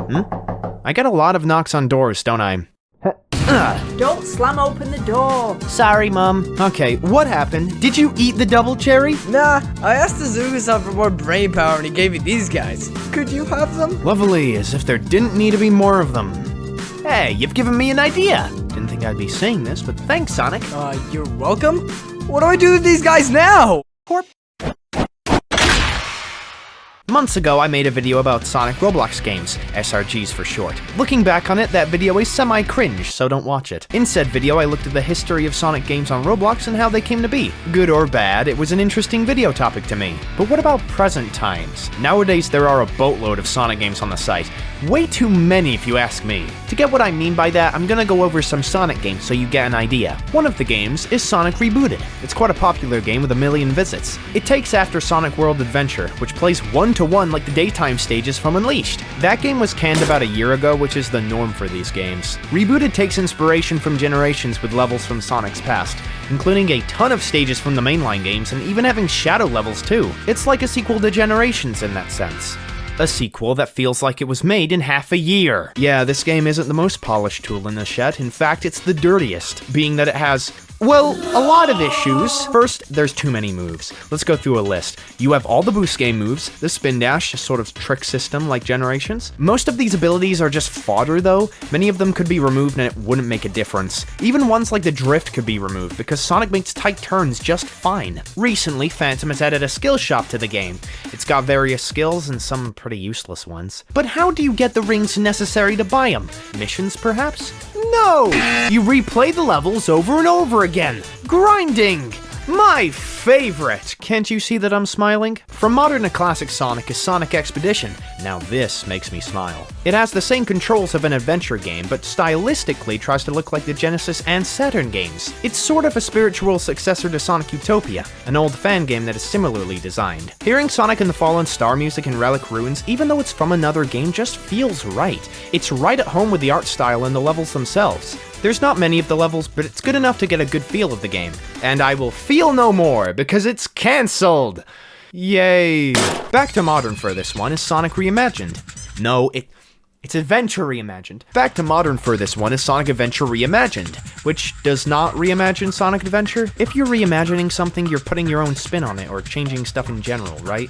I get a lot of knocks on doors, don't I? Don't slam open the door. Sorry, Mom. Okay, what happened? Did you eat the double cherry? Nah, I asked the Zugasan for more brain power and he gave me these guys. Could you have them? Lovely, as if there didn't need to be more of them. Hey, you've given me an idea. Didn't think I'd be saying this, but thanks, Sonic. You're welcome? What do I do with these guys now? Months ago, I made a video about Sonic Roblox games, SRGs for short. Looking back on it, that video is semi-cringe, so don't watch it. In said video, I looked at the history of Sonic games on Roblox and how they came to be. Good or bad, it was an interesting video topic to me. But what about present times? Nowadays, there are a boatload of Sonic games on the site. Way too many if you ask me. To get what I mean by that, I'm gonna go over some Sonic games so you get an idea. One of the games is Sonic Rebooted. It's quite a popular game with 1 million visits. It takes after Sonic World Adventure, which plays 1-to-1 like the daytime stages from Unleashed. That game was canned about a year ago, which is the norm for these games. Rebooted takes inspiration from Generations with levels from Sonic's past, including a ton of stages from the mainline games and even having shadow levels too. It's like a sequel to Generations in that sense. A sequel that feels like it was made in half a year. Yeah, this game isn't the most polished tool in the shed. In fact, it's the dirtiest, being that it has, well, a lot of issues. First, there's too many moves. Let's go through a list. You have all the boost game moves, the spin dash, a sort of trick system like Generations. Most of these abilities are just fodder though. Many of them could be removed and it wouldn't make a difference. Even ones like the drift could be removed because Sonic makes tight turns just fine. Recently, Phantom has added a skill shop to the game. It's got various skills and some pretty useless ones. But how do you get the rings necessary to buy them? Missions, perhaps? No! You replay the levels over and over again. Grinding! My favorite! Can't you see that I'm smiling? From modern to classic Sonic is Sonic Expedition. Now this makes me smile. It has the same controls of an adventure game, but stylistically tries to look like the Genesis and Saturn games. It's sort of a spiritual successor to Sonic Utopia, an old fan game that is similarly designed. Hearing Sonic and the Fallen Star music in Relic Ruins, even though it's from another game, just feels right. It's right at home with the art style and the levels themselves. There's not many of the levels, but it's good enough to get a good feel of the game. And I will feel no more, because it's cancelled! Yay! Back to modern for this one is Sonic Reimagined. No, it's Adventure Reimagined. Back to modern for this one is Sonic Adventure Reimagined, which does not reimagine Sonic Adventure. If you're reimagining something, you're putting your own spin on it, or changing stuff in general, right?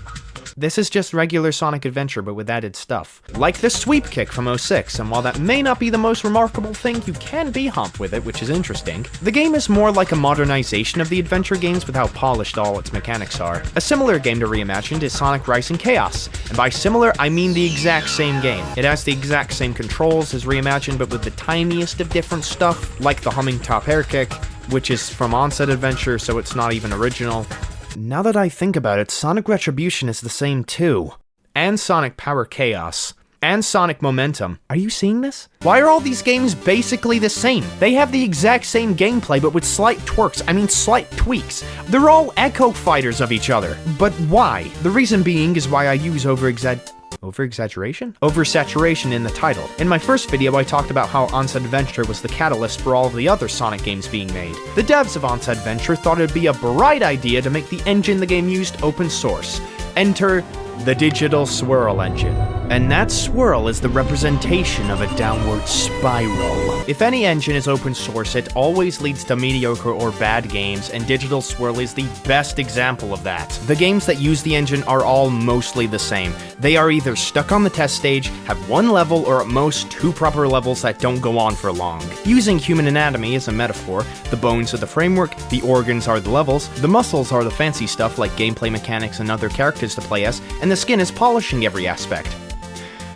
This is just regular Sonic Adventure, but with added stuff. Like the sweep kick from 06, and while that may not be the most remarkable thing, you can B-hump with it, which is interesting. The game is more like a modernization of the adventure games with how polished all its mechanics are. A similar game to Reimagined is Sonic Rising Chaos, and by similar, I mean the exact same game. It has the exact same controls as Reimagined, but with the tiniest of different stuff, like the humming top air kick, which is from Onset Adventure, so it's not even original. Now that I think about it, Sonic Retribution is the same too. And Sonic Power Chaos. And Sonic Momentum. Are you seeing this? Why are all these games basically the same? They have the exact same gameplay, but with slight slight tweaks. They're all echo fighters of each other. But why? The reason being is why I use Oversaturation in the title. In my first video, I talked about how Onset Adventure was the catalyst for all of the other Sonic games being made. The devs of Onset Adventure thought it'd be a bright idea to make the engine the game used open source. Enter the Digital Swirl engine. And that swirl is the representation of a downward spiral. If any engine is open source, it always leads to mediocre or bad games, and Digital Swirl is the best example of that. The games that use the engine are all mostly the same. They are either stuck on the test stage, have one level, or at most 2 proper levels that don't go on for long. Using human anatomy as a metaphor, the bones are the framework, the organs are the levels, the muscles are the fancy stuff like gameplay mechanics and other characters to play as, and the skin is polishing every aspect.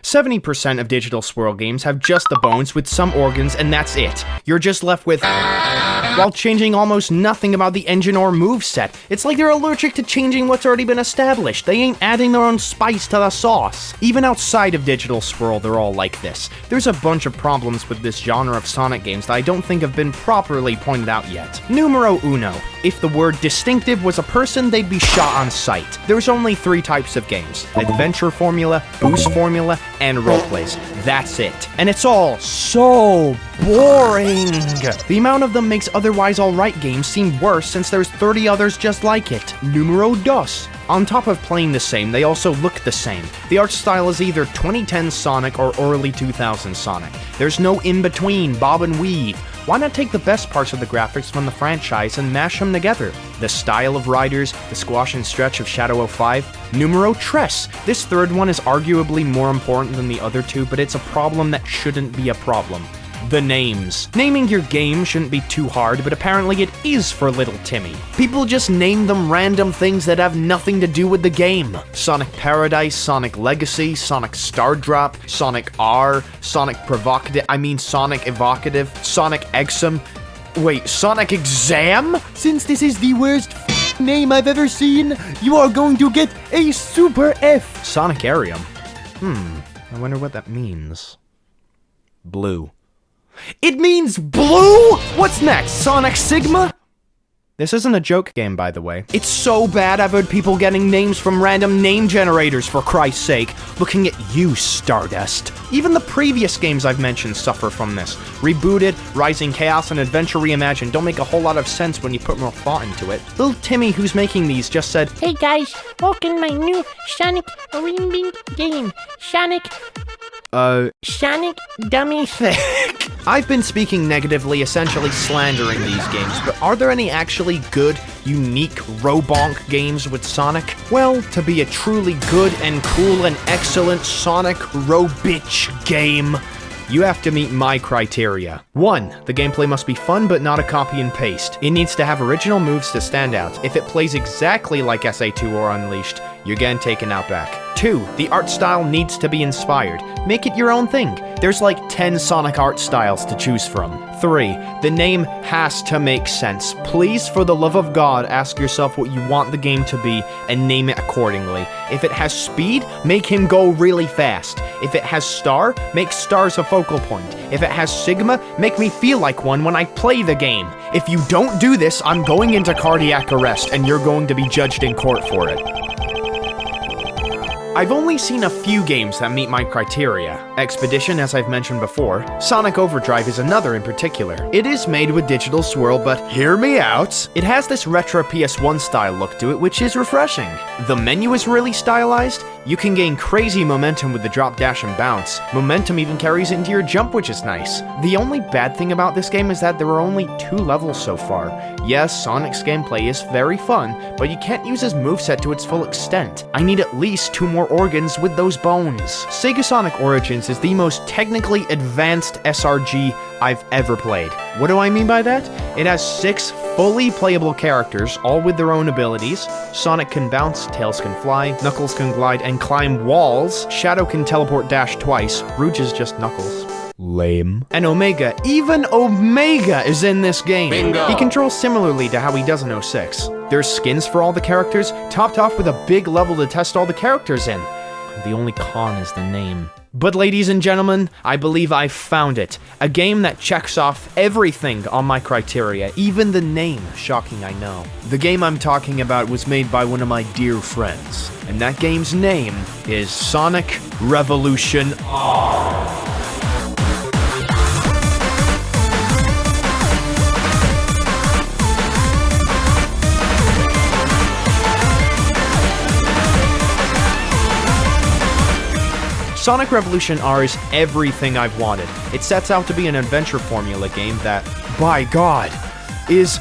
70% of Digital Swirl games have just the bones with some organs, and that's it. You're just left with, while changing almost nothing about the engine or moveset. It's like they're allergic to changing what's already been established. They ain't adding their own spice to the sauce. Even outside of Digital Swirl, they're all like this. There's a bunch of problems with this genre of Sonic games that I don't think have been properly pointed out yet. Numero uno. If the word distinctive was a person, they'd be shot on sight. There's only 3 types of games: adventure formula, boost formula, and roleplays. That's it. And it's all so boring. The amount of them makes otherwise alright games seem worse since there's 30 others just like it. Numero dos. On top of playing the same, they also look the same. The art style is either 2010 Sonic or early 2000 Sonic. There's no in-between, bob and weave. Why not take the best parts of the graphics from the franchise and mash them together? The style of riders, the squash and stretch of Shadow 05, numero tres. This third one is arguably more important than the other two, but it's a problem that shouldn't be a problem. The names. Naming your game shouldn't be too hard, but apparently it is for little Timmy. People just name them random things that have nothing to do with the game. Sonic Paradise, Sonic Legacy, Sonic Star Drop, Sonic R, Sonic Sonic Evocative, Sonic Exam. Wait, Sonic Exam? Since this is the worst name I've ever seen, you are going to get a super F. Sonic Arium. I wonder what that means. Blue. It means blue? What's next, Sonic Sigma? This isn't a joke game, by the way. It's so bad I've heard people getting names from random name generators, for Christ's sake. Looking at you, Stardust. Even the previous games I've mentioned suffer from this. Rebooted, Rising Chaos, and Adventure Reimagined don't make a whole lot of sense when you put more thought into it. Little Timmy, who's making these, just said, "Hey guys, welcome to my new Sonic Rayman game. Sonic Dummy Thick." I've been speaking negatively, essentially slandering these games, but are there any actually good, unique Robonk games with Sonic? Well, to be a truly good and cool and excellent Sonic Robitch game, you have to meet my criteria. 1. The gameplay must be fun but not a copy and paste. It needs to have original moves to stand out. If it plays exactly like SA2 or Unleashed, you're getting taken out back. 2. The art style needs to be inspired. Make it your own thing. There's like 10 Sonic art styles to choose from. 3. The name has to make sense. Please, for the love of God, ask yourself what you want the game to be and name it accordingly. If it has speed, make him go really fast. If it has star, make stars a focal point. If it has Sigma, make me feel like one when I play the game. If you don't do this, I'm going into cardiac arrest and you're going to be judged in court for it. I've only seen a few games that meet my criteria. Expedition, as I've mentioned before. Sonic Overdrive is another in particular. It is made with digital swirl, but hear me out. It has this retro PS1 style look to it, which is refreshing. The menu is really stylized. You can gain crazy momentum with the drop, dash, and bounce. Momentum even carries into your jump, which is nice. The only bad thing about this game is that there are only 2 levels so far. Yes, Sonic's gameplay is very fun, but you can't use his moveset to its full extent. I need at least 2 more organs with those bones. Sega Sonic Origins is the most technically advanced SRG I've ever played. What do I mean by that? It has 6 fully playable characters, all with their own abilities. Sonic can bounce, Tails can fly, Knuckles can glide and climb walls, Shadow can teleport dash twice, Rouge is just Knuckles. Lame. And Omega, even Omega is in this game. Bingo. He controls similarly to how he does in 06. There's skins for all the characters, topped off with a big level to test all the characters in. The only con is the name. But ladies and gentlemen, I believe I've found it. A game that checks off everything on my criteria, even the name. Shocking, I know. The game I'm talking about was made by one of my dear friends, and that game's name is Sonic Revolution R. Sonic Revolution R is everything I've wanted. It sets out to be an adventure formula game that, by God, is,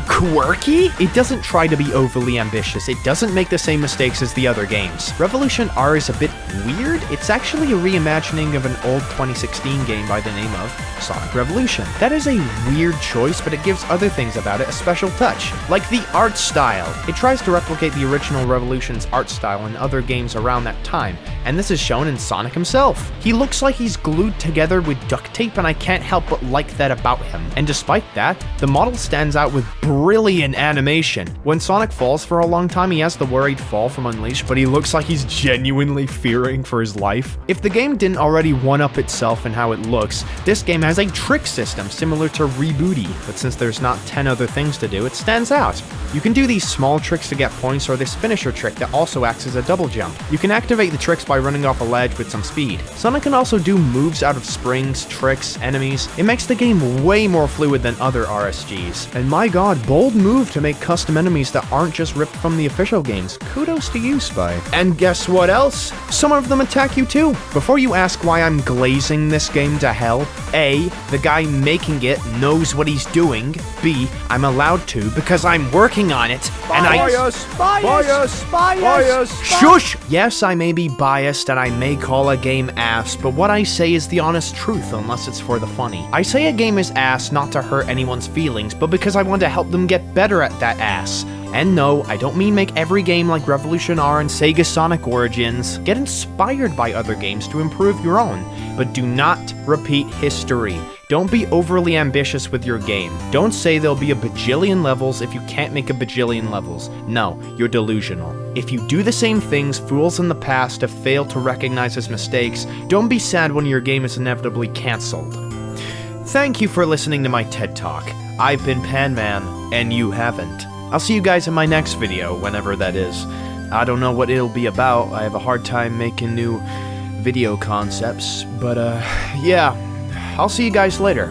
quirky? It doesn't try to be overly ambitious. It doesn't make the same mistakes as the other games. Revolution R is a bit weird. It's actually a reimagining of an old 2016 game by the name of Sonic Revolution. That is a weird choice, but it gives other things about it a special touch, like the art style. It tries to replicate the original Revolution's art style in other games around that time, and this is shown in Sonic himself. He looks like he's glued together with duct tape, and I can't help but like that about him. And despite that, the model stands out with brilliant animation. When Sonic falls for a long time, he has the worried fall from Unleashed, but he looks like he's genuinely fearing for his life. If the game didn't already one-up itself in how it looks, this game has a trick system similar to Rebooty, but since there's not 10 other things to do, it stands out. You can do these small tricks to get points, or this finisher trick that also acts as a double jump. You can activate the tricks by running off a ledge with some speed. Sonic can also do moves out of springs, tricks, enemies. It makes the game way more fluid than other other RSGs. And my god, bold move to make custom enemies that aren't just ripped from the official games. Kudos to you, Spy. And guess what else? Some of them attack you too. Before you ask why I'm glazing this game to hell, A, the guy making it knows what he's doing. B, I'm allowed to because I'm working on it. And Shush! Yes, I may be biased and I may call a game ass, but what I say is the honest truth unless it's for the funny. I say a game is ass not to hurt anyone's feelings, but because I want to help them get better at that ass. And no, I don't mean make every game like Revolution R and Sega Sonic Origins. Get inspired by other games to improve your own, but do not repeat history. Don't be overly ambitious with your game. Don't say there'll be a bajillion levels if you can't make a bajillion levels. No, you're delusional. If you do the same things fools in the past have failed to recognize as mistakes, don't be sad when your game is inevitably cancelled. Thank you for listening to my TED Talk. I've been Panman, and you haven't. I'll see you guys in my next video, whenever that is. I don't know what it'll be about. I have a hard time making new video concepts, but yeah, I'll see you guys later.